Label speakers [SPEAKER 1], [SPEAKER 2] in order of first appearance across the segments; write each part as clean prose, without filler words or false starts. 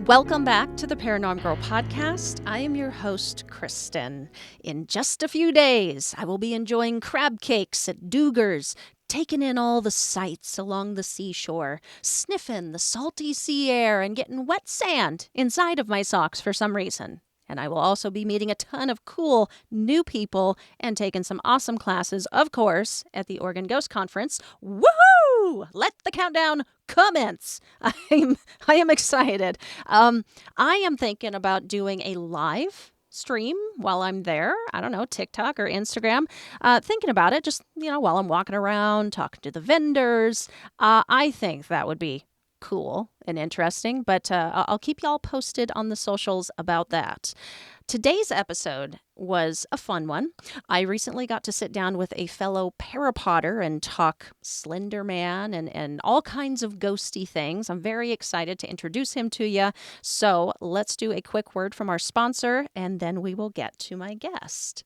[SPEAKER 1] Welcome back to the Paranormal Girl podcast. I am your host, Kristen. In just a few days, I will be enjoying crab cakes at Duger's, taking in all the sights along the seashore, sniffing the salty sea air, and getting wet sand inside of my socks for some reason. And I will also be meeting a ton of cool new people and taking some awesome classes, of course, at the Oregon Ghost Conference. Woohoo! Let the countdown commence. I am excited. I am thinking about doing a live stream while I'm there. I don't know, TikTok or Instagram. Thinking about it, just, while I'm walking around, talking to the vendors. I think that would be cool and interesting, but I'll keep y'all posted on the socials about that. Today's episode was a fun one. I recently got to sit down with a fellow parapotter and talk Slenderman and all kinds of ghosty things. I'm very excited to introduce him to you. So let's do a quick word from our sponsor, and then we will get to my guest.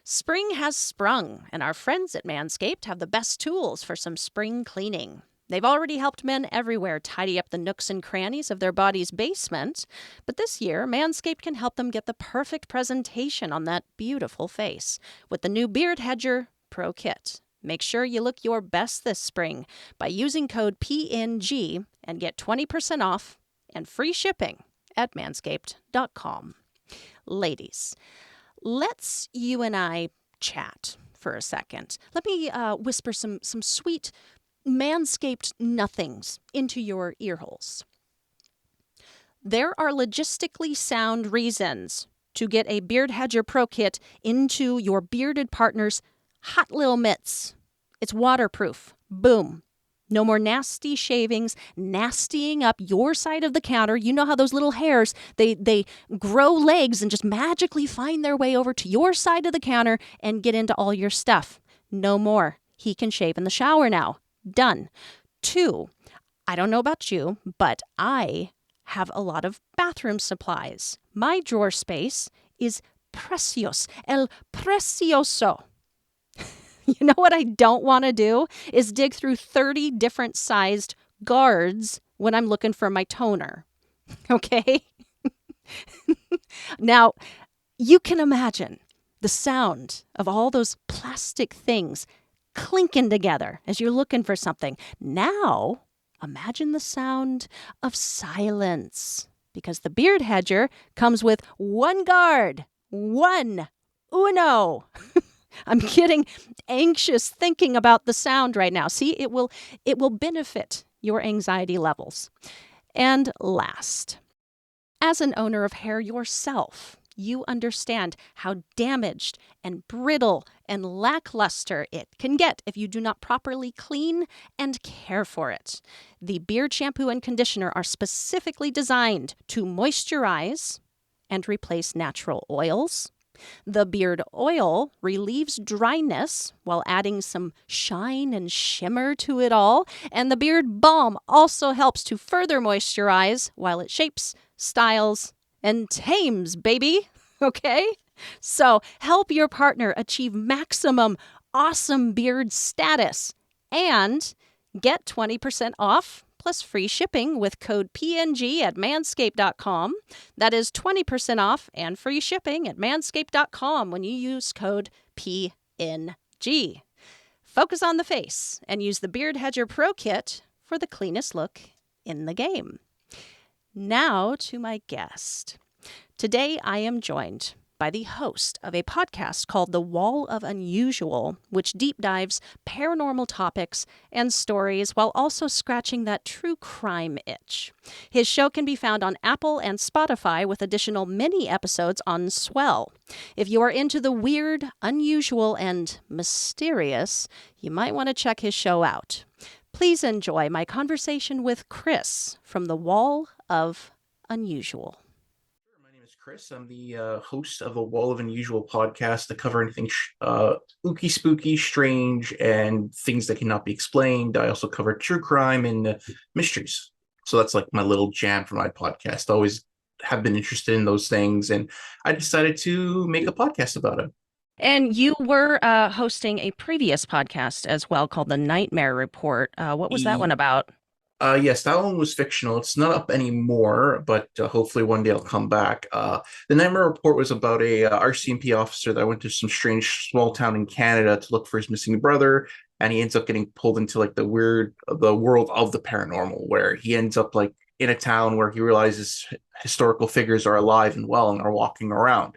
[SPEAKER 1] Spring has sprung, and our friends at Manscaped have the best tools for some spring cleaning. They've already helped men everywhere tidy up the nooks and crannies of their body's basement, but this year, Manscaped can help them get the perfect presentation on that beautiful face with the new Beard Hedger Pro Kit. Make sure you look your best this spring by using code PNG and get 20% off and free shipping at manscaped.com. Ladies, let's you and I chat for a second. Let me whisper some sweet Manscaped nothings into your ear holes. There are logistically sound reasons to get a Beard Hedger Pro Kit into your bearded partner's hot little mitts. It's waterproof. Boom. No more nasty shavings, nastying up your side of the counter. You know how those little hairs, they grow legs and just magically find their way over to your side of the counter and get into all your stuff. No more. He can shave in the shower now. Done. 2, I don't know about you, but I have a lot of bathroom supplies. My drawer space is precious, el precioso. You know what I don't want to do is dig through 30 different sized guards when I'm looking for my toner. Okay? Now, you can imagine the sound of all those plastic things clinking together as you're looking for something. Now, imagine the sound of silence, because the Beard Hedger comes with one guard. Uno. I'm getting anxious thinking about the sound right now. See, it will benefit your anxiety levels. And last, as an owner of hair yourself, you understand how damaged and brittle and lackluster it can get if you do not properly clean and care for it. The beard shampoo and conditioner are specifically designed to moisturize and replace natural oils. The beard oil relieves dryness while adding some shine and shimmer to it all. And the beard balm also helps to further moisturize while it shapes, styles, and tames, baby. Okay? So help your partner achieve maximum awesome beard status and get 20% off plus free shipping with code PNG at manscaped.com. That is 20% off and free shipping at manscaped.com when you use code PNG. Focus on the face and use the Beard Hedger Pro Kit for the cleanest look in the game. Now to my guest. Today I am joined by the host of a podcast called The Wall of Unusual, which deep dives paranormal topics and stories while also scratching that true crime itch. His show can be found on Apple and Spotify with additional mini episodes on Swell. If you are into the weird, unusual, and mysterious, you might want to check his show out. Please enjoy my conversation with Chris from The Wall of Unusual.
[SPEAKER 2] My name is Chris. I'm the host of the Wall of Unusual podcast that cover anything ooky, spooky, strange, and things that cannot be explained. I also cover true crime and mysteries. So that's like my little jam for my podcast. I always have been interested in those things, and I decided to make a podcast about it.
[SPEAKER 1] And you were hosting a previous podcast as well called The Nightmare Report. What was that one about?
[SPEAKER 2] Yes, that one was fictional. It's not up anymore, but hopefully one day it'll come back. The Nightmare Report was about a RCMP officer that went to some strange small town in Canada to look for his missing brother, and he ends up getting pulled into like the world of the paranormal, where he ends up like in a town where he realizes historical figures are alive and well and are walking around.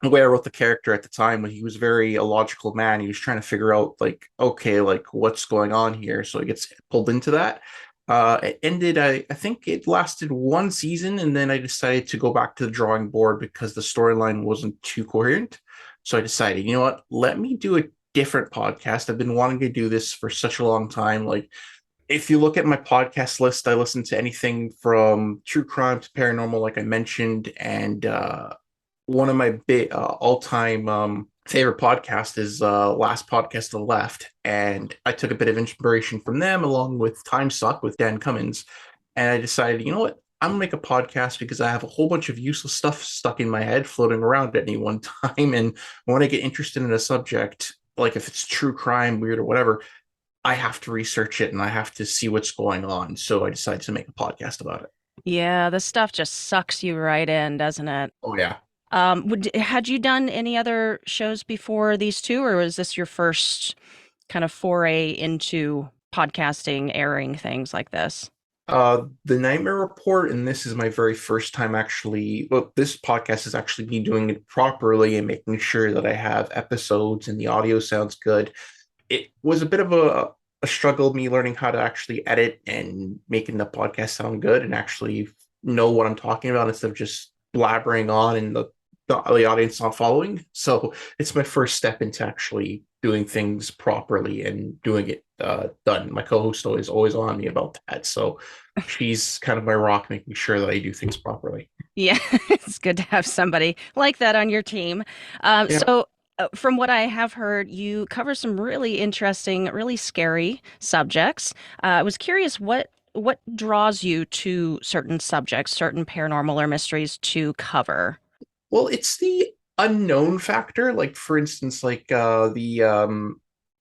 [SPEAKER 2] The way I wrote the character at the time, when he was very a logical man, he was trying to figure out like, okay, like what's going on here. So he gets pulled into that. It ended. I think it lasted one season, and then I decided to go back to the drawing board because the storyline wasn't too coherent. So I decided, you know what? Let me do a different podcast. I've been wanting to do this for such a long time. Like, if you look at my podcast list, I listen to anything from true crime to paranormal, like I mentioned, and one of my big all-time favorite podcasts is Last Podcast on the Left, and I took a bit of inspiration from them along with Time Suck with Dan Cummins, and I decided, you know what, I'm gonna make a podcast because I have a whole bunch of useless stuff stuck in my head floating around at any one time, and when I get interested in a subject, like if it's true crime, weird, or whatever, I have to research it and I have to see what's going on. So I decided to make a podcast about it.
[SPEAKER 1] Yeah, this stuff just sucks you right in, doesn't it?
[SPEAKER 2] Oh yeah.
[SPEAKER 1] Had you done any other shows before these two, or was this your first kind of foray into podcasting, airing things like this?
[SPEAKER 2] The Nightmare Report, and this is my very first time actually. Well, this podcast is actually me doing it properly and making sure that I have episodes and the audio sounds good. It was a bit of a struggle, me learning how to actually edit and making the podcast sound good and actually know what I'm talking about instead of just blabbering on and the audience not following. So it's my first step into actually doing things properly and doing it done. My co-host always on me about that. So she's kind of my rock, making sure that I do things properly.
[SPEAKER 1] Yeah, it's good to have somebody like that on your team.
[SPEAKER 2] Yeah.
[SPEAKER 1] From what I have heard, you cover some really interesting, really scary subjects. I was curious what draws you to certain subjects, certain paranormal or mysteries to cover.
[SPEAKER 2] Well, it's the unknown factor. Like for instance, like the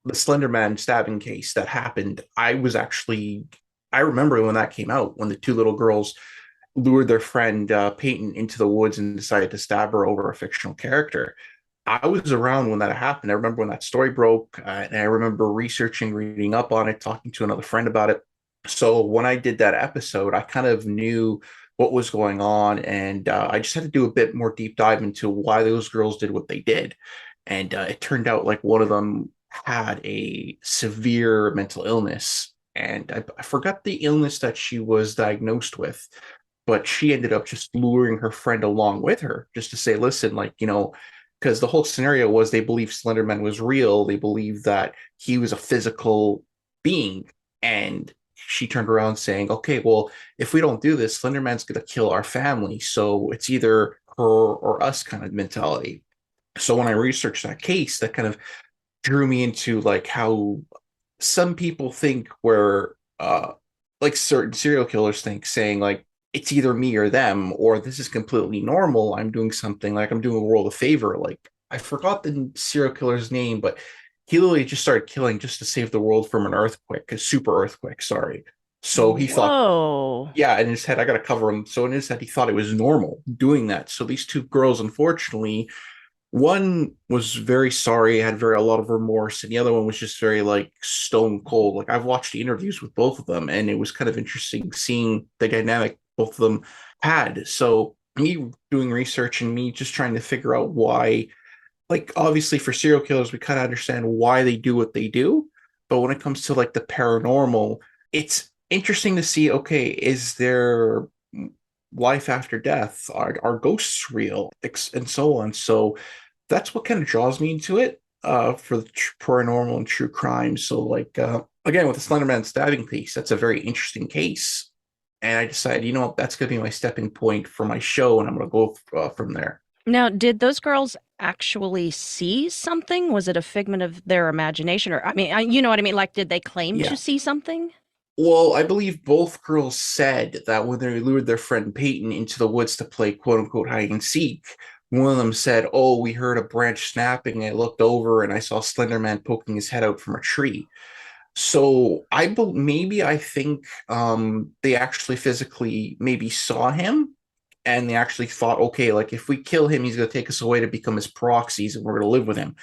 [SPEAKER 2] Slenderman stabbing case that happened. I remember when that came out, when the two little girls lured their friend Peyton into the woods and decided to stab her over a fictional character. I was around when that happened. I remember when that story broke, and I remember researching, reading up on it, talking to another friend about it. So when I did that episode, I kind of knew what was going on, and I just had to do a bit more deep dive into why those girls did what they did. And it turned out like one of them had a severe mental illness, and I forgot the illness that she was diagnosed with, but she ended up just luring her friend along with her just to say, listen, like, because the whole scenario was they believed Slenderman was real. They believed that he was a physical being. And she turned around saying, okay, well, if we don't do this, Slenderman's going to kill our family. So it's either her or us kind of mentality. So when I researched that case, that kind of drew me into like how some people think where like certain serial killers think, saying like it's either me or them, or this is completely normal, I'm doing something, like I'm doing the world a favor. Like I forgot the serial killer's name, but he literally just started killing just to save the world from an earthquake, a super earthquake, sorry. So he thought,
[SPEAKER 1] Whoa.
[SPEAKER 2] yeah, in his head, I gotta cover him. So in his head, he thought it was normal doing that. So these two girls, unfortunately, one was very sorry, had very a lot of remorse, and the other one was just very like stone cold. Like I've watched the interviews with both of them, and it was kind of interesting seeing the dynamic both of them had. So me doing research and me just trying to figure out why, like obviously for serial killers, we kind of understand why they do what they do, but when it comes to like the paranormal, it's interesting to see, okay, is there life after death? Are ghosts real? And so on. So that's what kind of draws me into it for the paranormal and true crime. So like again with the Slenderman stabbing case, that's a very interesting case, and I decided, you know what, that's going to be my stepping point for my show, and I'm going to go from there.
[SPEAKER 1] Now, did those girls actually see something? Was it a figment of their imagination? Or, I mean, you know what I mean? Like, did they claim to
[SPEAKER 2] Yeah.
[SPEAKER 1] see something?
[SPEAKER 2] Well, I believe both girls said that when they lured their friend Peyton into the woods to play quote unquote hide and seek, one of them said, oh, we heard a branch snapping. I looked over and I saw Slenderman poking his head out from a tree. So maybe I think they actually physically maybe saw him, and they actually thought, okay, like if we kill him, he's going to take us away to become his proxies, and we're going to live with him.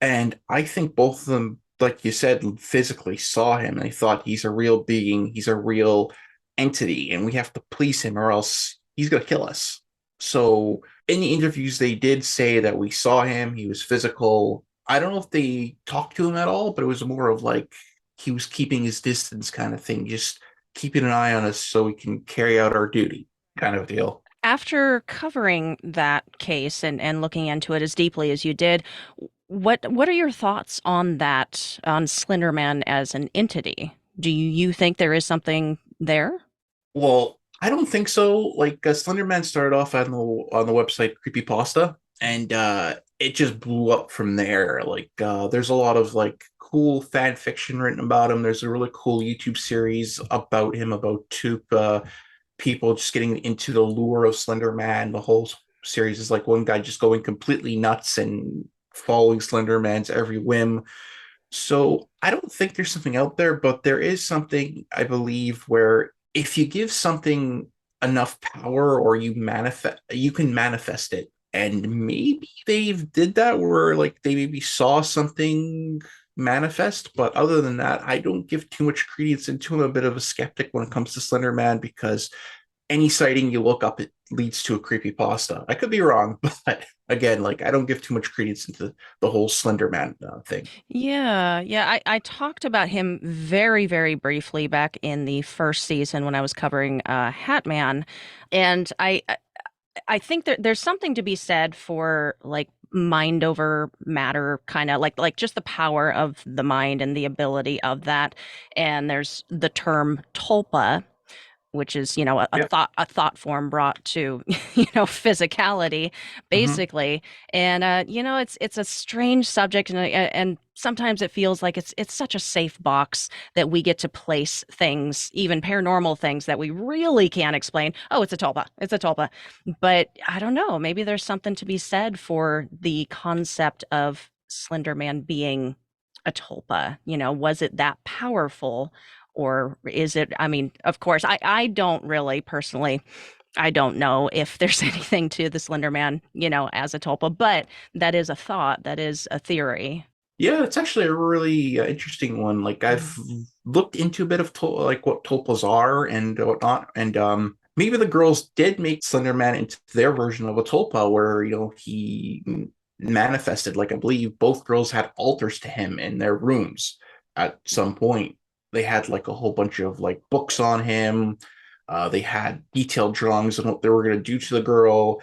[SPEAKER 2] And I think both of them, like you said, physically saw him, and they thought he's a real being, he's a real entity, and we have to please him, or else he's going to kill us. So in the interviews, they did say that we saw him, he was physical. I don't know if they talked to him at all, but it was more of like he was keeping his distance kind of thing, just keeping an eye on us so we can carry out our duty kind of deal.
[SPEAKER 1] After covering that case and looking into it as deeply as you did, what are your thoughts on that, on Slenderman as an entity? Do you think there is something there?
[SPEAKER 2] Well, I don't think so. Like Slenderman started off on the website Creepypasta, and it just blew up from there. Like there's a lot of like cool fan fiction written about him. There's a really cool YouTube series about him, about two people just getting into the lure of Slenderman. The whole series is like one guy just going completely nuts and following Slenderman's every whim. So I don't think there's something out there, but there is something I believe where if you give something enough power or you can manifest it. And maybe they did that where like they maybe saw something manifest, but other than that, I don't give too much credence into. I'm a bit of a skeptic when it comes to Slender Man because any sighting you look up, it leads to a creepy pasta. I could be wrong, but again, like I don't give too much credence into the whole Slender Man thing.
[SPEAKER 1] Yeah, yeah. I talked about him very, very briefly back in the first season when I was covering Hatman, and I think that there's something to be said for like mind over matter, kind of like just the power of the mind and the ability of that. And there's the term tulpa, which is
[SPEAKER 2] Yep.
[SPEAKER 1] a thought form brought to physicality
[SPEAKER 2] Mm-hmm.
[SPEAKER 1] basically. And it's a strange subject, and sometimes it feels like it's such a safe box that we get to place things, even paranormal things that we really can't explain. Oh, it's a tulpa. But I don't know, maybe there's something to be said for the concept of Slender Man being a tulpa. Was it that powerful, or is it, I mean, of course, I don't really personally, I don't know if there's anything to the Slender Man, as a tulpa, but that is a thought, that is a theory.
[SPEAKER 2] Yeah, it's actually a really interesting one. Like I've looked into a bit of like what tulpas are and whatnot, and maybe the girls did make Slender Man into their version of a tulpa, where he manifested. Like I believe both girls had altars to him in their rooms at some point. They had like a whole bunch of like books on him. They had detailed drawings on what they were going to do to the girl.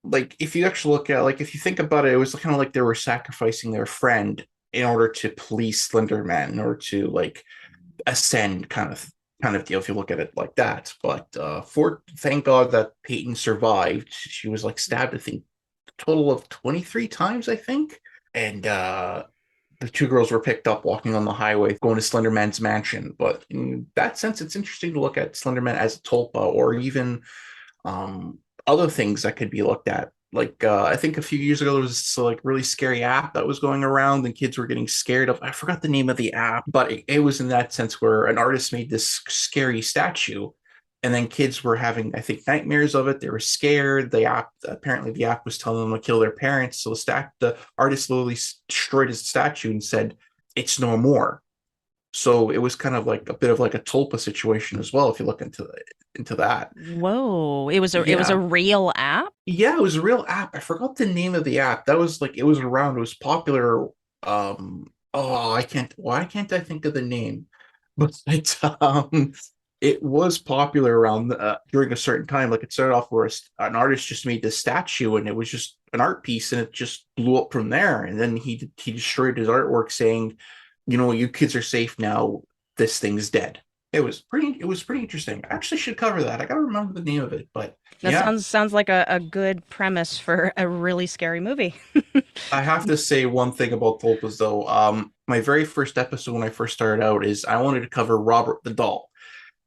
[SPEAKER 2] Like if you actually look at like if you think about it, it was kind of like they were sacrificing their friend in order to police Slender Man, in order to like ascend kind of deal if you look at it like that. But for thank God that Peyton survived. She was like stabbed, I think, a total of 23 times, I think. And the two girls were picked up walking on the highway going to Slenderman's mansion. But in that sense, it's interesting to look at Slenderman as a tulpa or even um, other things that could be looked at. Like I think a few years ago there was this like really scary app that was going around and kids were getting scared of. I forgot the name of the app, but it was in that sense where an artist made this scary statue, and then kids were having I think nightmares of it. They were scared. The app was telling them to kill their parents. So the artist literally destroyed his statue and said it's no more. So it was kind of like a bit of like a tulpa situation as well if you look into that.
[SPEAKER 1] Whoa, it was a
[SPEAKER 2] Yeah.
[SPEAKER 1] real app?
[SPEAKER 2] Yeah, it was a real app. I forgot the name of the app. That was like it was around. It was popular. Oh, I can't. Why can't I think of the name? But it was popular around during a certain time. Like it started off where an artist just made this statue, and it was just an art piece, and it just blew up from there. And then he destroyed his artwork, saying, you kids are safe now. This thing's dead. It was pretty interesting. I actually should cover that. I gotta remember the name of it, but
[SPEAKER 1] That
[SPEAKER 2] yeah.
[SPEAKER 1] sounds like a good premise for a really scary movie.
[SPEAKER 2] I have to say one thing about tulpas though. My very first episode when I first started out is I wanted to cover Robert the doll,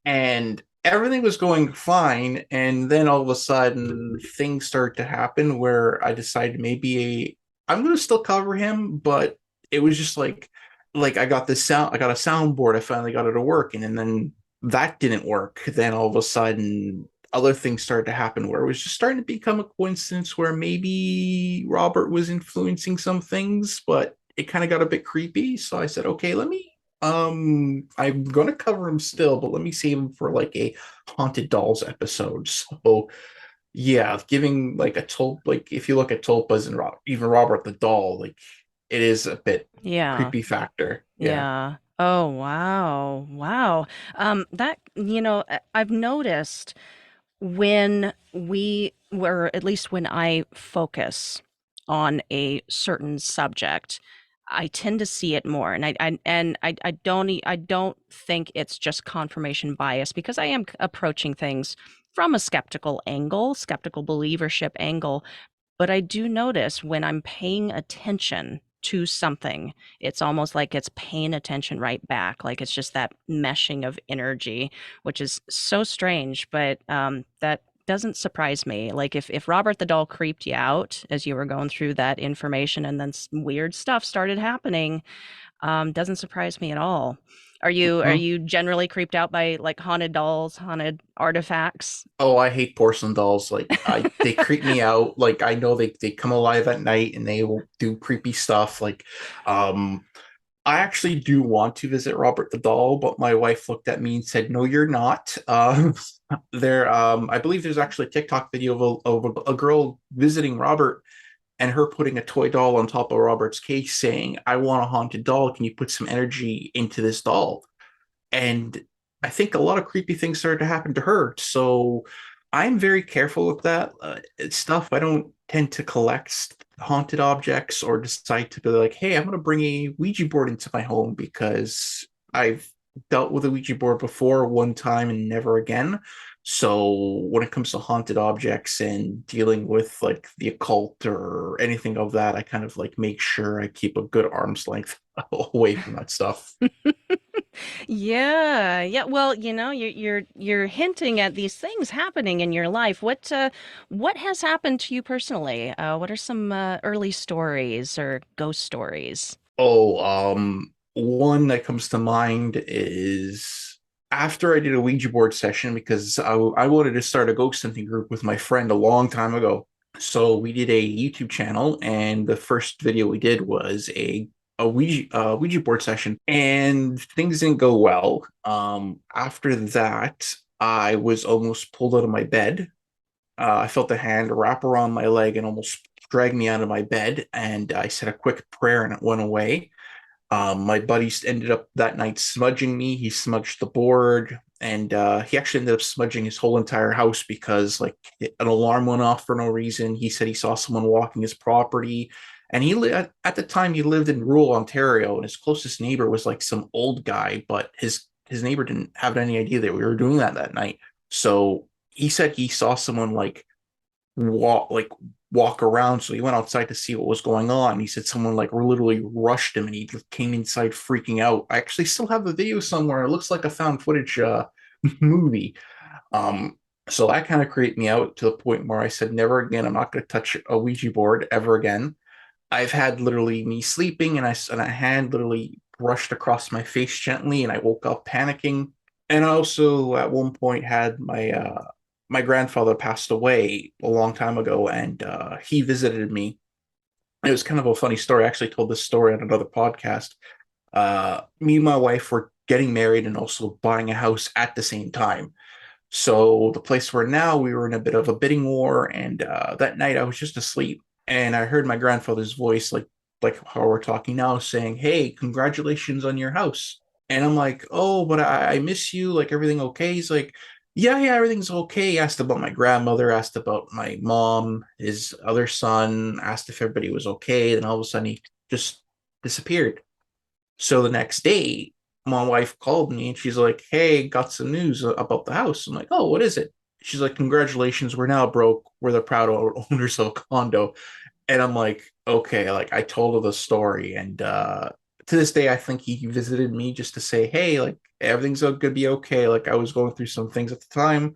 [SPEAKER 2] and everything was going fine, and then all of a sudden things start to happen where I decided maybe I'm going to still cover him, but it was just like like I got a soundboard. I finally got it to work, and then that didn't work. Then all of a sudden, other things started to happen where it was just starting to become a coincidence where maybe Robert was influencing some things, but it kind of got a bit creepy. So I said, okay, let me. I'm gonna cover him still, but let me save him for like a haunted dolls episode. So yeah, giving like a tulp, like if you look at tulpas and even Robert the doll, like it is a bit
[SPEAKER 1] Yeah.
[SPEAKER 2] creepy factor. Yeah.
[SPEAKER 1] Yeah. Oh, wow. Wow. That, I've noticed when or at least when I focus on a certain subject, I tend to see it more. And I don't think it's just confirmation bias because I am approaching things from a skeptical angle, skeptical believership angle. But I do notice when I'm paying attention to something, it's almost like it's paying attention right back. Like it's just that meshing of energy, which is so strange, but that doesn't surprise me. Like if Robert the doll creeped you out as you were going through that information and then weird stuff started happening, doesn't surprise me at all. Are
[SPEAKER 2] Mhm.
[SPEAKER 1] you generally creeped out by like haunted dolls, haunted artifacts?
[SPEAKER 2] Oh, I hate porcelain dolls. Like they creep me out. Like I know they come alive at night and they will do creepy stuff. Like um I actually do want to visit Robert the doll, but my wife looked at me and said, "No, you're not." I believe there's actually a TikTok video of a girl visiting Robert and her putting a toy doll on top of Robert's case, saying, "I want a haunted doll. Can you put some energy into this doll?" And I think a lot of creepy things started to happen to her. So I'm very careful with that. It's stuff I don't tend to collect haunted objects or decide to be like, hey, I'm going to bring a Ouija board into my home because I've dealt with a Ouija board before one time and never again. So when it comes to haunted objects and dealing with like the occult or anything of that, I kind of like make sure I keep a good arm's length away from that stuff.
[SPEAKER 1] Yeah, yeah. Well, you're hinting at these things happening in your life. What has happened to you personally? What are some early stories or ghost stories?
[SPEAKER 2] Oh, one that comes to mind is after I did a Ouija board session because I wanted to start a ghost hunting group with my friend a long time ago. So we did a YouTube channel, and the first video we did was a Ouija board session, and things didn't go well. After that, I was almost pulled out of my bed. I felt a hand wrap around my leg and almost drag me out of my bed, and I said a quick prayer, and it went away. My buddy ended up that night smudging me. He smudged the board, and he actually ended up smudging his whole entire house because like an alarm went off for no reason. He said he saw someone walking his property, and at the time he lived in rural Ontario, and his closest neighbor was like some old guy, but his neighbor didn't have any idea that we were doing that night. So he said he saw someone walk around. So he went outside to see what was going on. He said someone like literally rushed him and he came inside freaking out. I actually still have the video somewhere. It looks like a found footage movie. Um, so that kind of creeped me out to the point where I said, never again, I'm not going to touch a Ouija board ever again. I've had literally me sleeping and a hand literally brushed across my face gently and I woke up panicking. And I also at one point had my grandfather passed away a long time ago and he visited me. It was kind of a funny story. I actually told this story on another podcast. Me and my wife were getting married and also buying a house at the same time. So the place we're now, we were in a bit of a bidding war, and that night I was just asleep, and I heard my grandfather's voice, like how we're talking now, saying, "Hey, congratulations on your house." And I'm like, "Oh, but I miss you. Like everything okay?" He's like, "Yeah, yeah, everything's okay." He asked about my grandmother, asked about my mom, his other son, asked if everybody was okay. Then all of a sudden he just disappeared. So the next day, my wife called me and she's like, "Hey, got some news about the house." I'm like, "Oh, what is it?" She's like, "Congratulations, we're now broke. We're the proud owners of a condo." And I'm like, "Okay." Like I told her the story, and to this day, I think he visited me just to say, "Hey, like everything's gonna be okay." Like I was going through some things at the time,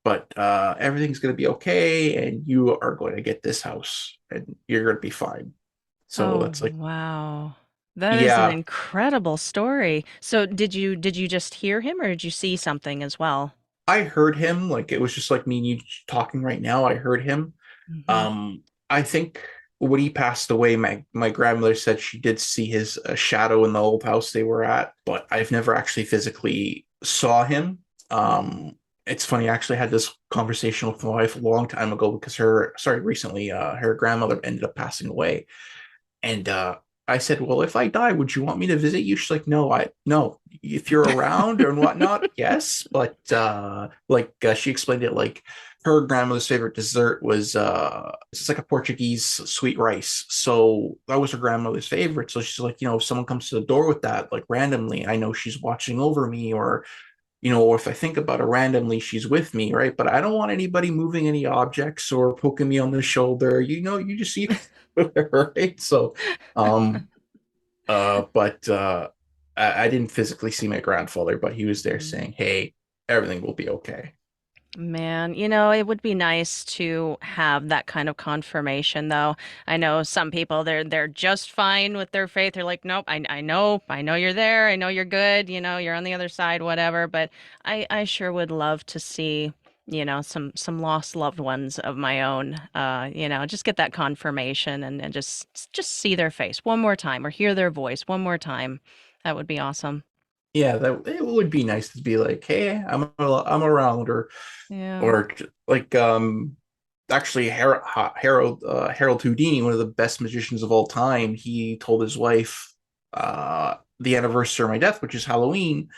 [SPEAKER 2] but everything's gonna be okay, and you are going to get this house, and you're gonna be fine. So
[SPEAKER 1] Oh,
[SPEAKER 2] that's like,
[SPEAKER 1] wow. That is an
[SPEAKER 2] Yeah,
[SPEAKER 1] incredible story. So did you just hear him or did you see something as well?
[SPEAKER 2] I heard him. Like it was just like me and you talking right now. I heard him.
[SPEAKER 1] Hmm.
[SPEAKER 2] Um, I think when he passed away, my grandmother said she did see his shadow in the old house they were at, but I've never actually physically saw him. Um, it's funny. I actually had this conversation with my wife a long time ago because recently, her grandmother ended up passing away, and I said, "Well, if I die, would you want me to visit you?" She's like, "No, no. If you're around and whatnot, yes." But she explained it like her grandmother's favorite dessert was it's like a Portuguese sweet rice. So that was her grandmother's favorite. So she's like, if someone comes to the door with that, like randomly, I know she's watching over me, or if I think about her randomly, she's with me, right? But I don't want anybody moving any objects or poking me on the shoulder. You just see right? So, um, but I didn't physically see my grandfather, but he was there
[SPEAKER 1] Mm.
[SPEAKER 2] saying, "Hey, everything will be okay."
[SPEAKER 1] Man, it would be nice to have that kind of confirmation though. I know some people they're just fine with their faith. They're like, "Nope, I know you're there. I know you're good, you're on the other side, whatever." But I sure would love to see, some lost loved ones of my own, just get that confirmation and just see their face one more time or hear their voice one more time. That would be awesome.
[SPEAKER 2] Yeah, that it would be nice to be like, "Hey, I'm around,"
[SPEAKER 1] Yeah.
[SPEAKER 2] or like actually Harold Houdini, one of the best magicians of all time, he told his wife the anniversary of my death, which is Halloween,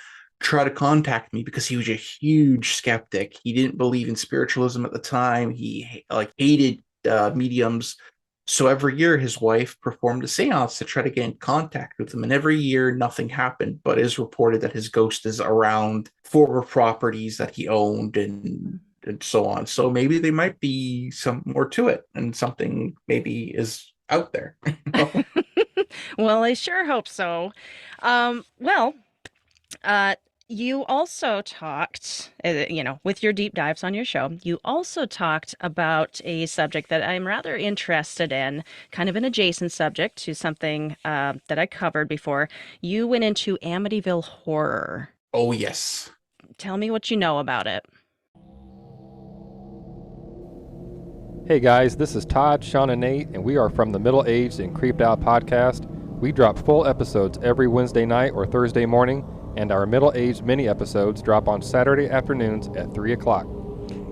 [SPEAKER 2] try to contact me because he was a huge skeptic. He didn't believe in spiritualism at the time. He like hated mediums. So every year his wife performed a seance to try to get in contact with him. And every year nothing happened, but it is reported that his ghost is around former properties that he owned and so on. So maybe there might be some more to it and something maybe is out there.
[SPEAKER 1] Well, I sure hope so. Well, uh, you also talked, with your deep dives on your show, you also talked about a subject that I'm rather interested in, kind of an adjacent subject to something that I covered before. You went into Amityville Horror.
[SPEAKER 2] Oh, yes.
[SPEAKER 1] Tell me what you know about it.
[SPEAKER 3] Hey guys, this is Todd, Sean, and Nate, and we are from the Middle Aged and Creeped Out podcast. We drop full episodes every Wednesday night or Thursday morning, and our Middle Aged mini episodes drop on Saturday afternoons at 3 o'clock.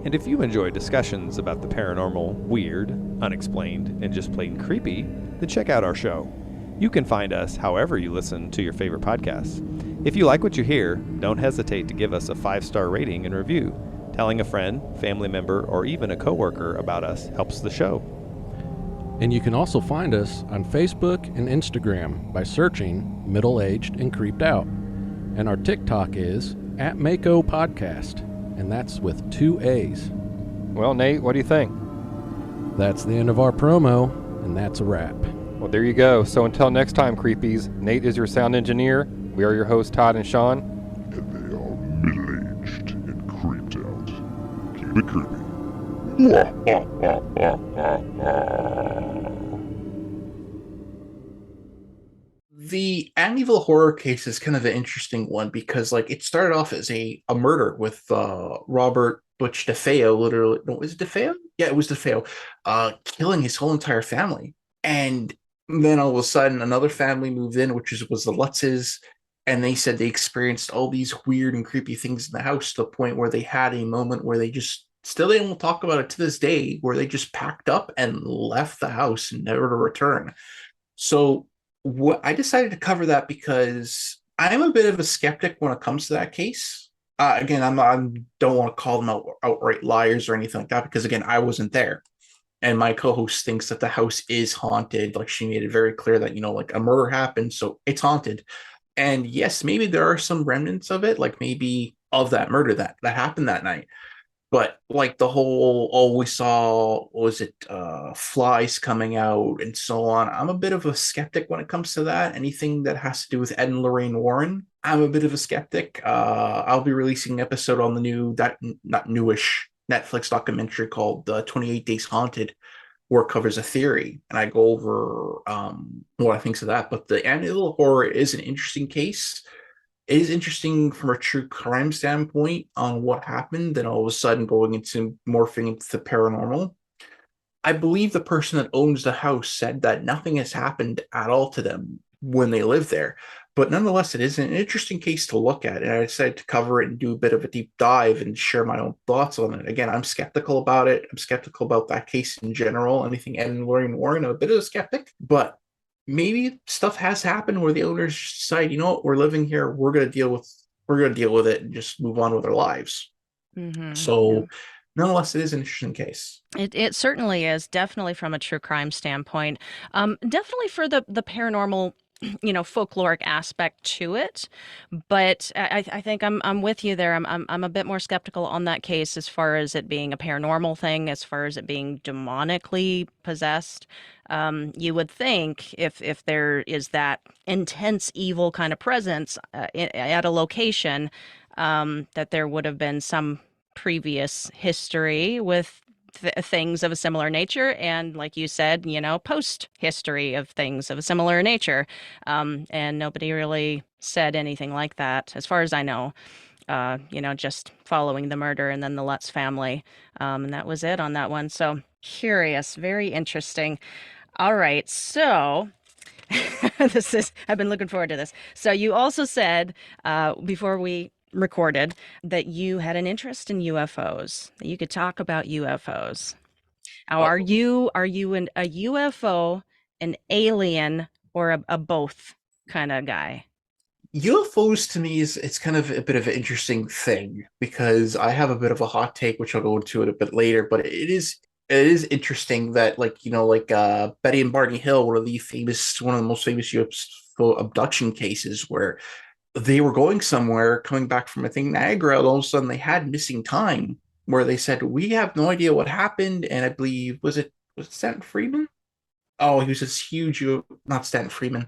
[SPEAKER 4] And if you enjoy discussions about the paranormal, weird, unexplained, and just plain creepy, then check out our show. You can find us however you listen to your favorite podcasts. If you like what you hear, don't hesitate to give us a 5-star rating and review. Telling a friend, family member, or even a coworker about us helps the show.
[SPEAKER 5] And you can also find us on Facebook and Instagram by searching Middle Aged and Creeped Out. And our TikTok is at Mako Podcast, and that's with 2 A's.
[SPEAKER 3] Well, Nate, what do you think?
[SPEAKER 5] That's the end of our promo, and that's a wrap.
[SPEAKER 3] Well, there you go. So until next time, creepies, Nate is your sound engineer. We are your hosts, Todd and Sean.
[SPEAKER 6] And they are middle-aged and creeped out. Keep it creepy.
[SPEAKER 2] The Amityville horror case is kind of an interesting one because like it started off as a murder with Robert Butch DeFeo, literally. No, was it DeFeo? Yeah, it was DeFeo, killing his whole entire family. And then all of a sudden another family moved in, was the Lutzes, and they said they experienced all these weird and creepy things in the house to the point where they had a moment where they just still they don't talk about it to this day, where they just packed up and left the house and never to return. So I decided to cover that because I'm a bit of a skeptic when it comes to that case. Again, I don't want to call them outright liars or anything like that because again, I wasn't there, and my co-host thinks that the house is haunted. Like she made it very clear that like a murder happened, so it's haunted. And yes, maybe there are some remnants of it, like maybe of that murder that happened that night. But like the whole, oh, we saw, was it flies coming out and so on. I'm a bit of a skeptic when it comes to that. Anything that has to do with Ed and Lorraine Warren, I'm a bit of a skeptic. I'll be releasing an episode on the new, that not newish Netflix documentary called 28 Days Haunted, where it covers a theory, and I go over what I think of that. But the Amityville Horror is an interesting case. It is interesting from a true crime standpoint on what happened, then all of a sudden going into morphing into the paranormal. I believe the person that owns the house said that nothing has happened at all to them when they live there. But nonetheless, it is an interesting case to look at. And I decided to cover it and do a bit of a deep dive and share my own thoughts on it. Again, I'm skeptical about it. I'm skeptical about that case in general. Anything Ed and Lorraine Warren, I'm a bit of a skeptic. But maybe stuff has happened where the owners decide, you know what, we're living here, we're gonna deal with it and just move on with our lives. So nonetheless, it is an interesting case.
[SPEAKER 1] It certainly is, definitely from a true crime standpoint. Definitely for the paranormal, folkloric aspect to it. But I think I'm with you there. I'm a bit more skeptical on that case as far as it being a paranormal thing, as far as it being demonically possessed. You would think if there is that intense evil kind of presence at a location, that there would have been some previous history with things of a similar nature, and like you said, post history of things of a similar nature, and nobody really said anything like that as far as I know. Just following the murder and then the Lutz family, and that was it on that one. So curious, very interesting. All right, so I've been looking forward to this. So you also said, before we recorded, that you had an interest in UFOs, that you could talk about UFOs. Now,
[SPEAKER 2] Uh,
[SPEAKER 1] are you a UFO, an alien, or a both kind of guy?
[SPEAKER 2] UFOs to me is it's kind of a bit of an interesting thing because I have a bit of a hot take, which I'll go into it a bit later. But it is interesting that Betty and Barney Hill, one of the most famous UFO abduction cases, where they were going somewhere, coming back from I think Niagara, and all of a sudden they had missing time, where they said we have no idea what happened, and I believe was it Stanton Freeman? Oh, he was this huge, not Stanton Freeman.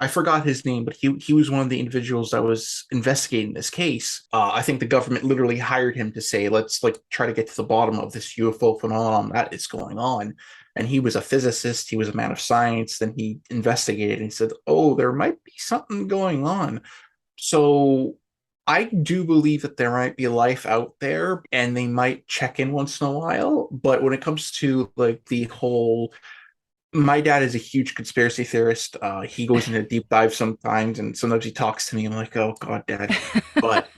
[SPEAKER 2] I forgot his name, but he was one of the individuals that was investigating this case. I think the government literally hired him to say, let's try to get to the bottom of this UFO phenomenon that is going on. And he was a physicist, he was a man of science. Then he investigated and he said, oh, there might be something going on. So I do believe that there might be life out there and they might check in once in a while. But when it comes to the whole, my dad is a huge conspiracy theorist. He goes into deep dive sometimes, and sometimes he talks to me. I'm like, oh God, Dad. But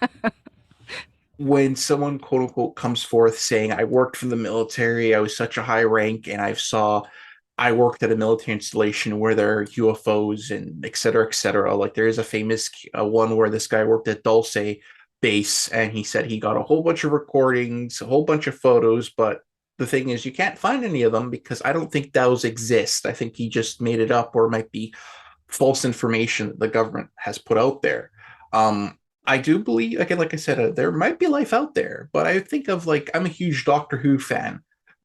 [SPEAKER 2] when someone quote unquote comes forth saying, I worked for the military, I was such a high rank, and I worked at a military installation where there are UFOs and et cetera, et cetera. Like there is a famous one where this guy worked at Dulce base and he said he got a whole bunch of recordings, a whole bunch of photos, but the thing is you can't find any of them because I don't think those exist. I think he just made it up, or it might be false information that the government has put out there. I do believe, again, like I said, there might be life out there, but I think of I'm a huge Doctor Who fan.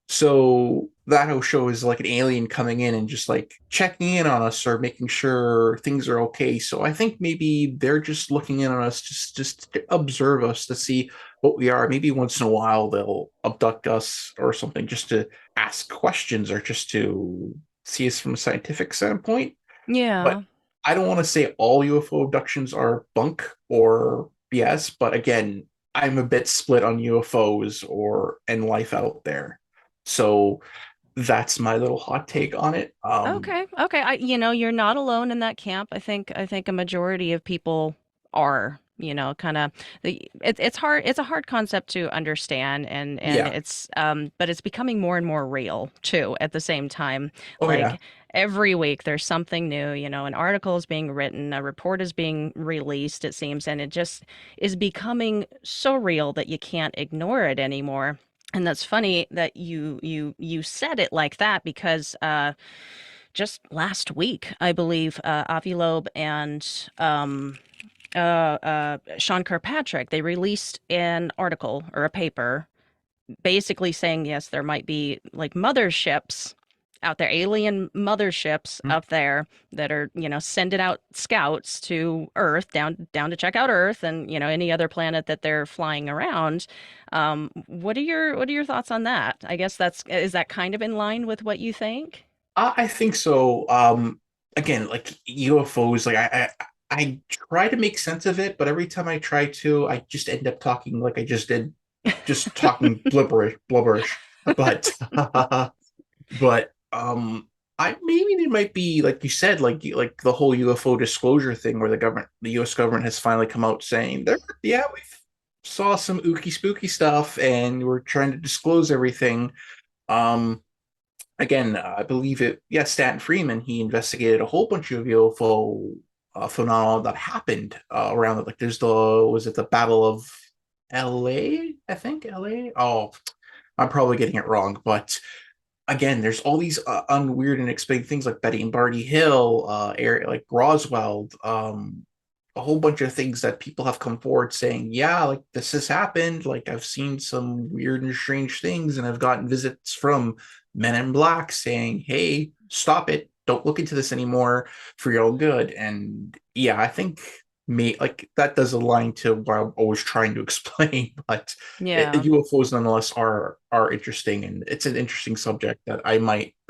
[SPEAKER 2] So that whole show is like an alien coming in and just checking in on us or making sure things are okay. So I think maybe they're just looking in on us, just to observe us to see what we are. Maybe once in a while they'll abduct us or something just to ask questions or just to see us from a scientific standpoint.
[SPEAKER 1] Yeah.
[SPEAKER 2] But I don't want to say all UFO abductions are bunk or BS, but again, I'm a bit split on UFOs and life out there. So that's my little hot take on it.
[SPEAKER 1] Okay. You're not alone in that camp. I think a majority of people are, kind of it's hard. It's a hard concept to understand, and
[SPEAKER 2] Yeah.
[SPEAKER 1] it's but it's becoming more and more real too at the same time.
[SPEAKER 2] Oh yeah.
[SPEAKER 1] Like every week there's something new, an article is being written, a report is being released, it seems, and it just is becoming so real that you can't ignore it anymore. And that's funny that you said it like that because just last week, I believe, Avi Loeb and Sean Kirkpatrick, they released an article or a paper basically saying, yes, there might be motherships out there, alien motherships
[SPEAKER 2] Mm.
[SPEAKER 1] up there that are, sending out scouts to Earth, down to check out Earth and, any other planet that they're flying around. What are your thoughts on that? I guess is that kind of in line with what you think?
[SPEAKER 2] I think so. Again, like UFOs, like I try to make sense of it, but every time I try to, I just end up talking like I just did, just talking blubberish. But but I maybe there might be, like you said, like the whole UFO disclosure thing where the U.S. government has finally come out saying there, yeah, we saw some ooky spooky stuff and we're trying to disclose everything. Um, Again, I believe it. Yeah, Stanton Freeman. He investigated a whole bunch of UFO phenomena that happened around it. Like there's the was it the Battle of L.A. I think L.A. Oh, I'm probably getting it wrong, but again, there's all these unweird and explained things like Betty and Barney Hill, area like Roswell, a whole bunch of things that people have come forward saying, yeah, like this has happened. Like I've seen some weird and strange things, and I've gotten visits from Men in Black saying, hey, stop it, don't look into this anymore for your own good. And yeah, I think me like that does align to what I'm always trying to explain, but
[SPEAKER 1] Yeah.
[SPEAKER 2] UFOs nonetheless are interesting, and it's an interesting subject that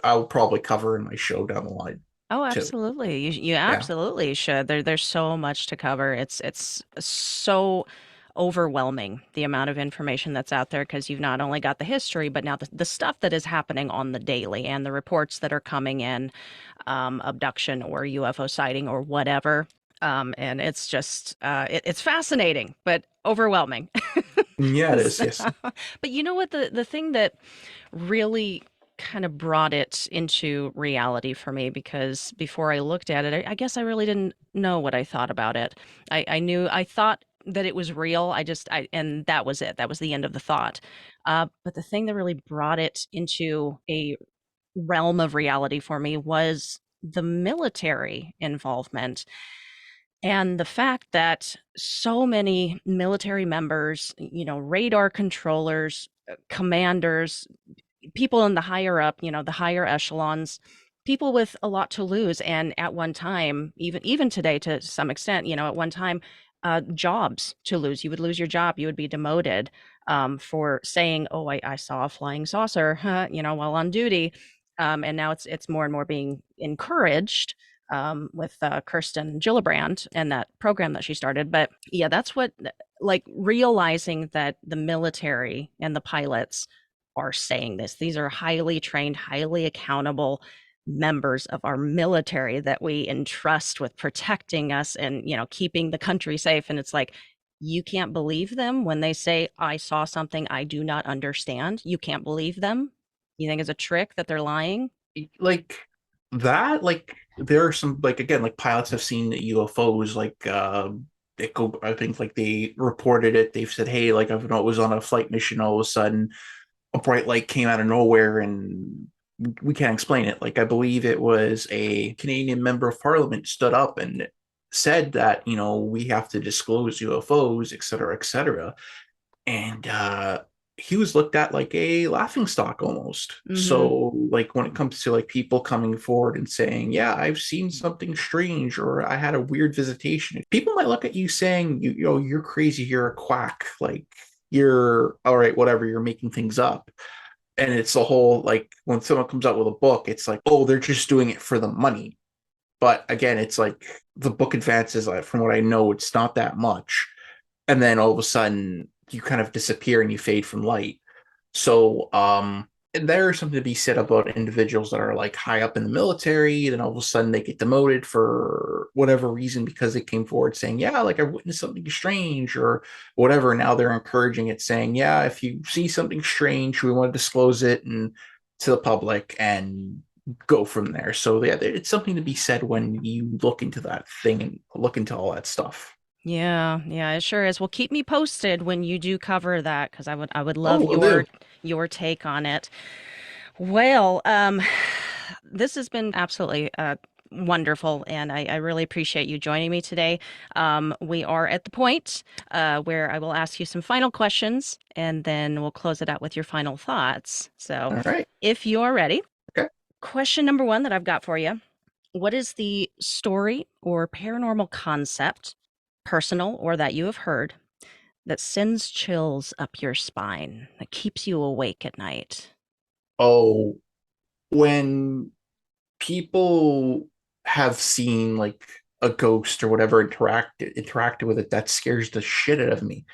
[SPEAKER 2] I'll probably cover in my show down the line
[SPEAKER 1] Oh,
[SPEAKER 2] too.
[SPEAKER 1] absolutely. You
[SPEAKER 2] Yeah.
[SPEAKER 1] absolutely should. There's so much to cover. It's so overwhelming the amount of information that's out there because you've not only got the history, but now the stuff that is happening on the daily and the reports that are coming in, abduction or UFO sighting or whatever. And it's just it's fascinating, but overwhelming.
[SPEAKER 2] Yeah, it
[SPEAKER 1] 'Cause-
[SPEAKER 2] is. Yes.
[SPEAKER 1] but you know what? The thing that really kind of brought it into reality for me because before I looked at it, I guess I really didn't know what I thought about it. I thought that it was real. And that was it. That was the end of the thought. But the thing that really brought it into a realm of reality for me was the military involvement and the fact that so many military members, radar controllers, commanders, people in the higher up, the higher echelons, people with a lot to lose. And at one time, even today to some extent, at one time, jobs to lose. You would lose your job. You would be demoted for saying, "Oh, I saw a flying saucer," while on duty. And now it's more and more being encouraged with Kirsten Gillibrand and that program that she started. But yeah, that's what like realizing that the military and the pilots are saying this. These are highly trained, highly accountable members of our military that we entrust with protecting us and, keeping the country safe. And it's like, you can't believe them when they say, I saw something I do not understand. You can't believe them. You think it's a trick that they're lying?
[SPEAKER 2] Like that. Like there are some like again like pilots have seen UFOs. Like they go. I think like they reported it. They've said, hey, like I was on a flight mission. All of a sudden, a bright light came out of nowhere, and we can't explain it. Like I believe it was a Canadian member of Parliament stood up and said that we have to disclose UFOs, et cetera, et cetera. And he was looked at like a laughing stock almost.
[SPEAKER 1] Mm-hmm.
[SPEAKER 2] So like when it comes to like people coming forward and saying, yeah, I've seen something strange or I had a weird visitation, people might look at you saying, you're crazy, you're a quack, like you're all right, whatever, you're making things up. And it's the whole like when someone comes out with a book, it's like, oh, they're just doing it for the money. But again, it's like the book advances, like, from what I know, it's not that much. And then all of a sudden you kind of disappear and you fade from light. So there's something to be said about individuals that are like high up in the military, then all of a sudden they get demoted for whatever reason because they came forward saying, yeah, like I witnessed something strange or whatever. Now they're encouraging it, saying, yeah, if you see something strange, we want to disclose it and to the public and go from there. So yeah, it's something to be said when you look into that thing and look into all that stuff.
[SPEAKER 1] Yeah, yeah, it sure is. Well, keep me posted when you do cover that because I would
[SPEAKER 2] Oh,
[SPEAKER 1] love
[SPEAKER 2] will
[SPEAKER 1] your
[SPEAKER 2] do.
[SPEAKER 1] your take on it. Well, this has been absolutely wonderful, and I really appreciate you joining me today. We are at the point where I will ask you some final questions, and then we'll close it out with your final thoughts. So,
[SPEAKER 2] All right.
[SPEAKER 1] if you're ready,
[SPEAKER 2] Okay.
[SPEAKER 1] Question number 1 that I've got for you. What is the story or paranormal concept, personal or that you have heard, that sends chills up your spine, that keeps you awake at night?
[SPEAKER 2] Oh, when people have seen like a ghost or whatever interacted with it, that scares the shit out of me.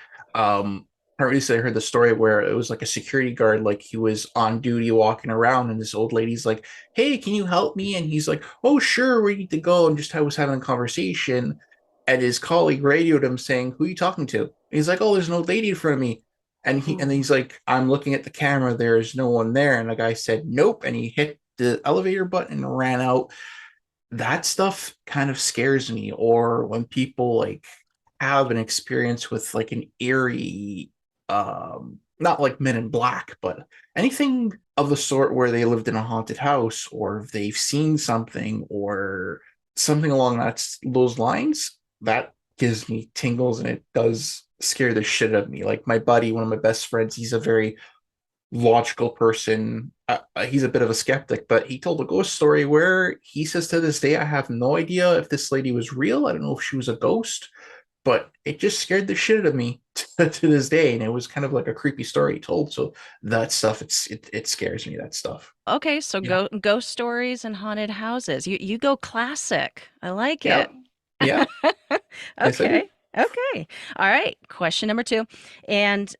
[SPEAKER 2] I recently heard the story where it was like a security guard, like he was on duty walking around, and this old lady's like, "Hey, can you help me?" And he's like, "Oh, sure, we need to go." And just I was having a conversation, and his colleague radioed him saying, "Who are you talking to?" And he's like, "Oh, there's an old lady in front of me." And he's like, "I'm looking at the camera, there's no one there." And the guy said, "Nope," and he hit the elevator button and ran out. That stuff kind of scares me. Or when people like have an experience with like an eerie, not like Men in Black, but anything of the sort where they lived in a haunted house, or if they've seen something or something along those lines, that gives me tingles, and it does scare the shit out of me. Like my buddy, one of my best friends, he's a very logical person. He's a bit of a skeptic, but he told a ghost story where he says to this day, I have no idea if this lady was real. I don't know if she was a ghost, but it just scared the shit out of me to this day. And it was kind of like a creepy story he told. So that stuff, it scares me, that stuff.
[SPEAKER 1] Okay, so
[SPEAKER 2] Yeah.
[SPEAKER 1] ghost stories and haunted houses. You go classic. I like
[SPEAKER 2] Yeah.
[SPEAKER 1] it.
[SPEAKER 2] Yeah. Yes, I do.
[SPEAKER 1] Okay. Okay. All right. Question number 2. And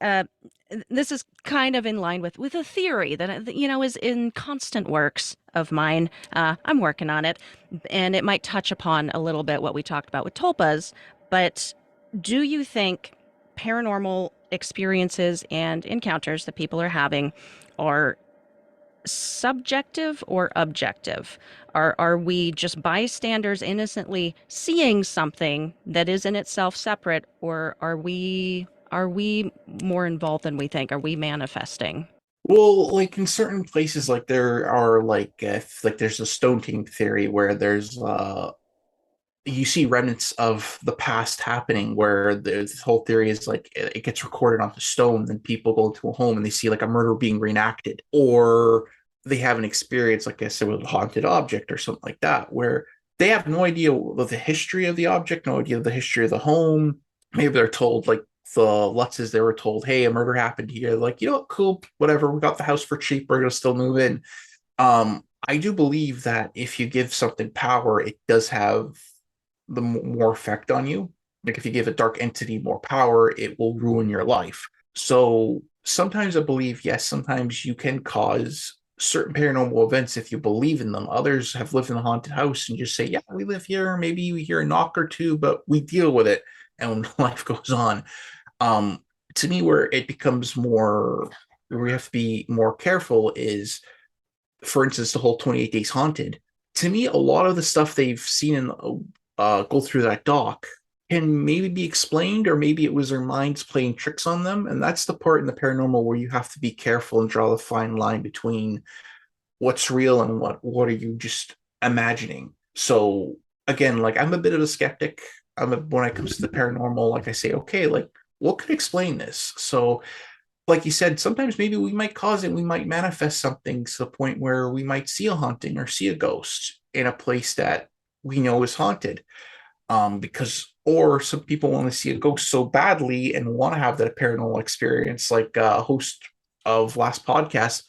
[SPEAKER 1] this is kind of in line with a theory that is in constant works of mine. I'm working on it, and it might touch upon a little bit what we talked about with tulpas. But do you think paranormal experiences and encounters that people are having are subjective or objective? Are we just bystanders innocently seeing something that is in itself separate, or are we more involved than we think? Are we manifesting?
[SPEAKER 2] Well, like in certain places, like there are like there's a stone king theory where there's you see remnants of the past happening, where the whole theory is like it gets recorded onto stone, then people go into a home and they see like a murder being reenacted, or they have an experience, like I said, with a haunted object or something like that, where they have no idea of the history of the object, no idea of the history of the home. Maybe they're told, like the Lutzes, they were told, "Hey, a murder happened here." Like, you know what, cool, whatever, we got the house for cheap, we're gonna still move in. I do believe that if you give something power, it does have the more effect on you. Like if you give a dark entity more power, it will ruin your life. So sometimes I believe, yes, sometimes you can cause certain paranormal events if you believe in them. Others have lived in a haunted house and just say, yeah, we live here. Maybe we hear a knock or two, but we deal with it. And life goes on. Um, to me, where it becomes more, where we have to be more careful is, for instance, the whole 28 Days Haunted. To me, a lot of the stuff they've seen in go through that dock can maybe be explained, or maybe it was their minds playing tricks on them. And that's the part in the paranormal where you have to be careful and draw the fine line between what's real and what are you just imagining. So again, like I'm a bit of a skeptic. When it comes to the paranormal, like I say, okay, like what could explain this? So like you said, sometimes maybe we might cause it, we might manifest something to the point where we might see a haunting or see a ghost in a place that we know is haunted. Because, or some people want to see a ghost so badly and want to have that paranormal experience, like a host of last podcast,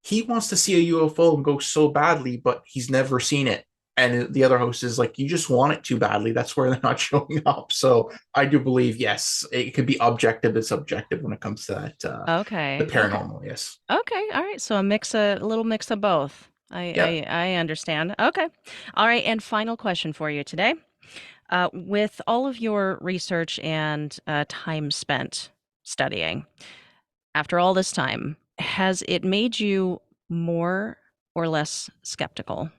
[SPEAKER 2] he wants to see a UFO and ghost so badly, but he's never seen it. And the other host is like, you just want it too badly. That's where they're not showing up. So I do believe, yes, it could be objective and subjective when it comes to that, the
[SPEAKER 1] Okay. Okay.
[SPEAKER 2] paranormal. Yes.
[SPEAKER 1] Okay. All right. So a little mix of both.
[SPEAKER 2] Yeah.
[SPEAKER 1] I understand. Okay. All right. And final question for you today. With all of your research and time spent studying, after all this time, has it made you more or less skeptical?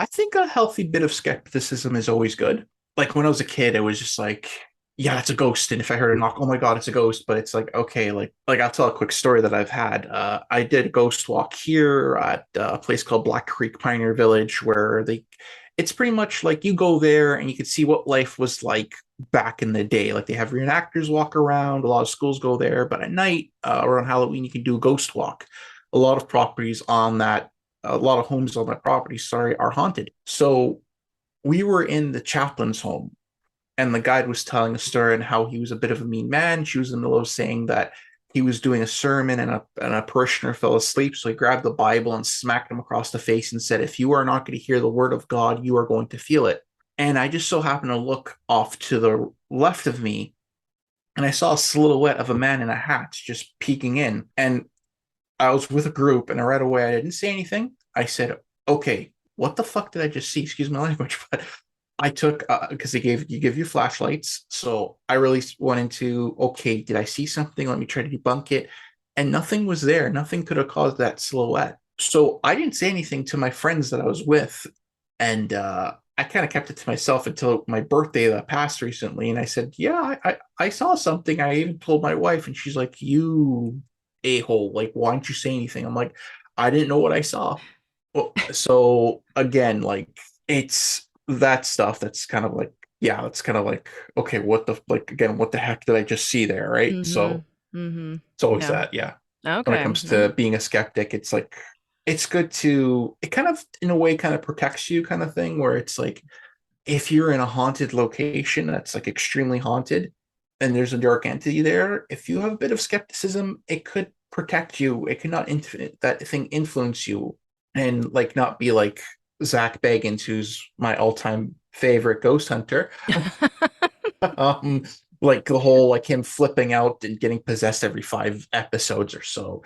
[SPEAKER 2] I think a healthy bit of skepticism is always good. Like when I was a kid, it was just like, yeah, it's a ghost. And if I heard a knock, oh my God, it's a ghost. But it's like, okay, like I'll tell a quick story that I've had. I did a ghost walk here at a place called Black Creek Pioneer Village, where it's pretty much like you go there and you can see what life was like back in the day. Like they have reenactors walk around. A lot of schools go there, but at night, around Halloween, you can do a ghost walk. A lot of properties on that a lot of homes on that property, sorry, are haunted. So we were in the chaplain's home, and the guide was telling a story and how he was a bit of a mean man. She was in the middle of saying that he was doing a sermon and a parishioner fell asleep. So he grabbed the Bible and smacked him across the face and said, "If you are not going to hear the word of God, you are going to feel it." And I just so happened to look off to the left of me, and I saw a silhouette of a man in a hat just peeking in. And I was with a group, and right away I didn't say anything. I said, "Okay, what the fuck did I just see?" Excuse my language, but I took because they give you flashlights, so I really went into, okay, did I see something? Let me try to debunk it, and nothing was there. Nothing could have caused that silhouette. So I didn't say anything to my friends that I was with, and I kind of kept it to myself until my birthday that passed recently, and I said, "Yeah, I saw something." I even told my wife, and she's like, "You a-hole, like, why didn't you say anything?" I'm like, "I didn't know what I saw." Well, so again, like, it's that stuff that's kind of like, yeah, it's kind of like, okay, what the, like, again, what the heck did I just see there, right?
[SPEAKER 1] Mm-hmm.
[SPEAKER 2] So
[SPEAKER 1] Mm-hmm.
[SPEAKER 2] it's always
[SPEAKER 1] Yeah.
[SPEAKER 2] that, yeah. When it
[SPEAKER 1] Okay.
[SPEAKER 2] comes to being a skeptic, it's like, it's good to, it kind of, in a way, kind of protects you, kind of thing, where it's like, if you're in a haunted location that's like extremely haunted and there's a dark entity there, if you have a bit of skepticism, it could protect you. It could not that thing influence you and like not be like Zach Bagans, who's my all-time favorite ghost hunter. um, like the whole like him flipping out and getting possessed every 5 episodes or so.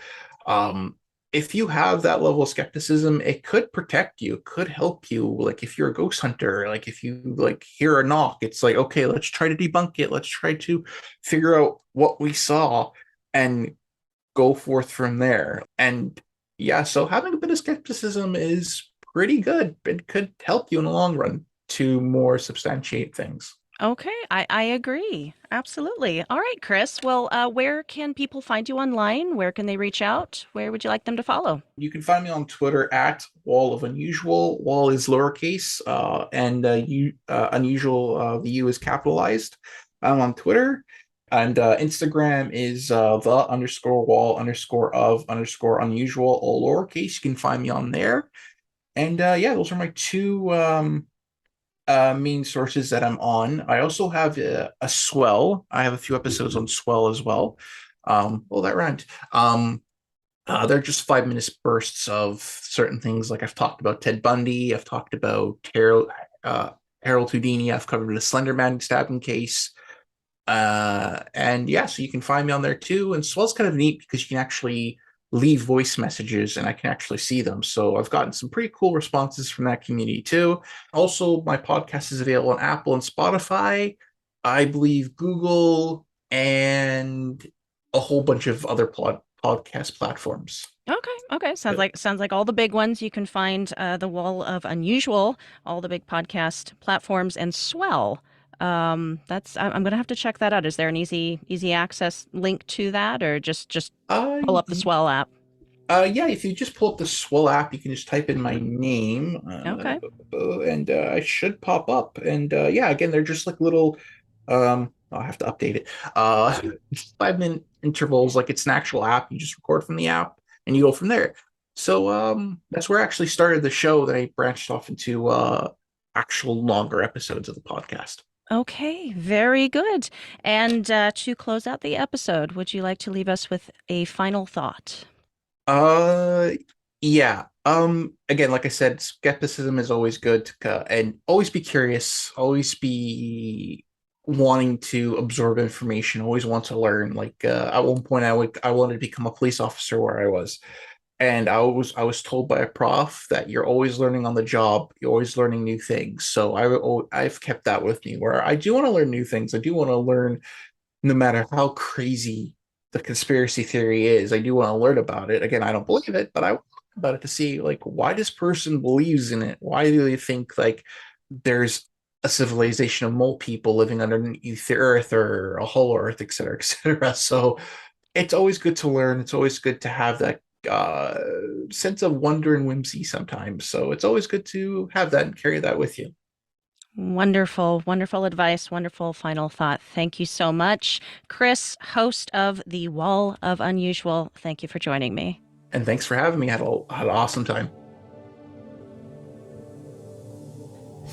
[SPEAKER 2] Um, if you have that level of skepticism, it could protect you, it could help you. Like if you're a ghost hunter, like if you like hear a knock, it's like, okay, let's try to debunk it. Let's try to figure out what we saw and go forth from there. And yeah, so having a bit of skepticism is pretty good. It could help you in the long run to more substantiate things.
[SPEAKER 1] Okay, I agree. Absolutely. All right, Chris. Well, where can people find you online? Where can they reach out? Where would you like them to follow?
[SPEAKER 2] You can find me on Twitter at Wall of Unusual. Wall is lowercase, and unusual. The U is capitalized. I'm on Twitter, and Instagram is the underscore wall underscore of underscore unusual, all lowercase. You can find me on there. And yeah, those are my two main sources that I'm on. I also have a Swell. I have a few episodes on Swell as well. Well, that rhymed. They're just 5 minute bursts of certain things. Like I've talked about Ted Bundy, I've talked about Harold Houdini, I've covered the Slenderman stabbing case. And yeah, so you can find me on there too. And Swell's kind of neat because you can actually leave voice messages and I can actually see them. So I've gotten some pretty cool responses from that community too. Also, my podcast is available on Apple and Spotify, I believe Google, and a whole bunch of other podcast platforms.
[SPEAKER 1] Okay, okay. Sounds
[SPEAKER 2] Yep.
[SPEAKER 1] like all the big ones. You can find the Wall of Unusual, all the big podcast platforms, and Swell. I'm gonna have to check that out. Is there an easy access link to that, or just
[SPEAKER 2] Uh,
[SPEAKER 1] pull up the Swell app?
[SPEAKER 2] yeah, if you just pull up the Swell app, you can just type in my name,
[SPEAKER 1] Okay.
[SPEAKER 2] and it should pop up. And yeah, again, they're just like little. I'll have to update it. 5 minute intervals, like it's an actual app. You just record from the app, and you go from there. So that's where I actually started the show. That I branched off into actual longer episodes of the podcast.
[SPEAKER 1] Okay, very good. And to close out the episode, would you like to leave us with a final thought?
[SPEAKER 2] Uh, yeah. Again, like I said, skepticism is always good and always be curious, always be wanting to absorb information, always want to learn. Like at one point, I wanted to become a police officer where I was, and I was told by a prof that you're always learning on the job, you're always learning new things. So I've kept that with me, where I do want to learn new things. I do want to learn no matter how crazy the conspiracy theory is. I do want to learn about it. Again, I don't believe it, but I want about it to see like why this person believes in it. Why do they think like there's a civilization of mole people living underneath the earth or a hollow earth, et cetera, et cetera. So it's always good to learn. It's always good to have that uh, sense of wonder and whimsy sometimes. So it's always good to have that and carry that with you.
[SPEAKER 1] Wonderful, wonderful advice, wonderful final thought. Thank you so much. Chris, host of The Wall of Unusual, thank you for joining me.
[SPEAKER 2] And thanks for having me. I had an awesome time.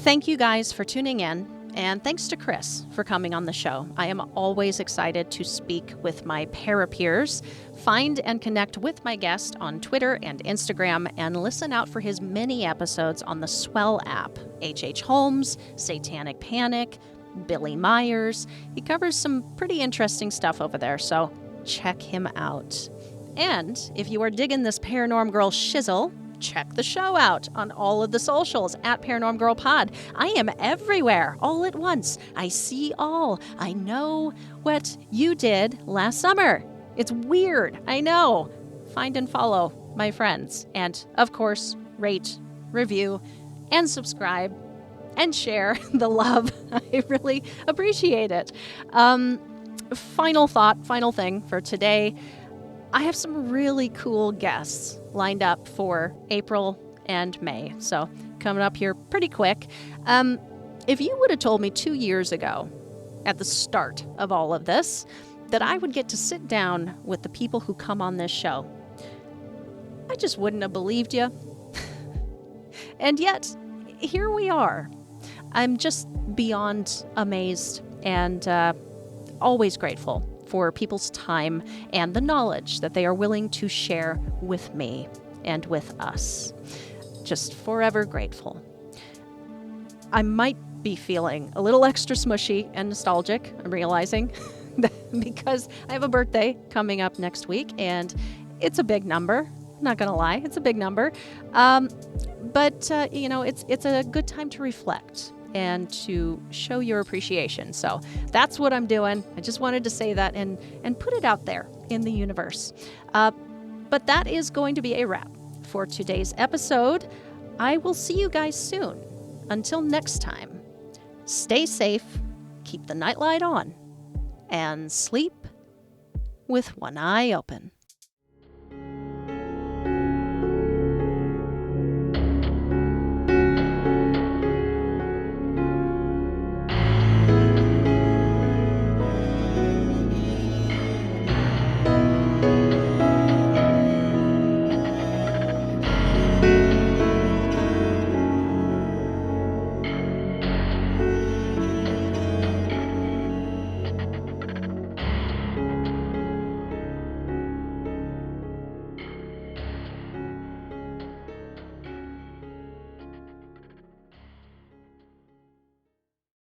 [SPEAKER 1] Thank you guys for tuning in, and thanks to Chris for coming on the show. I am always excited to speak with my para-peers. Find and connect with my guest on Twitter and Instagram, and listen out for his many episodes on the Swell app. H.H. Holmes, Satanic Panic, Billy Myers. He covers some pretty interesting stuff over there, so check him out. And if you are digging this Paranorm Girl shizzle, check the show out on all of the socials at Paranorm Girl Pod. I am everywhere, all at once. I see all. I know what you did last summer. It's weird, I know. Find and follow my friends. And, of course, rate, review, and subscribe, and share the love. I really appreciate it. Final thing for today. I have some really cool guests lined up for April and May, so coming up here pretty quick. If you would have told me 2 years ago, at the start of all of this, that I would get to sit down with the people who come on this show, I just wouldn't have believed you. And yet, here we are. I'm just beyond amazed and always grateful for people's time and the knowledge that they are willing to share with me and with us. Just forever grateful. I might be feeling a little extra smushy and nostalgic, I'm realizing, because I have a birthday coming up next week, and it's a big number. I'm not gonna lie, it's a big number. But it's a good time to reflect and to show your appreciation. So that's what I'm doing. I just wanted to say that and put it out there in the universe. But that is going to be a wrap for today's episode. I will see you guys soon. Until next time, stay safe, keep the nightlight on, and sleep with one eye open.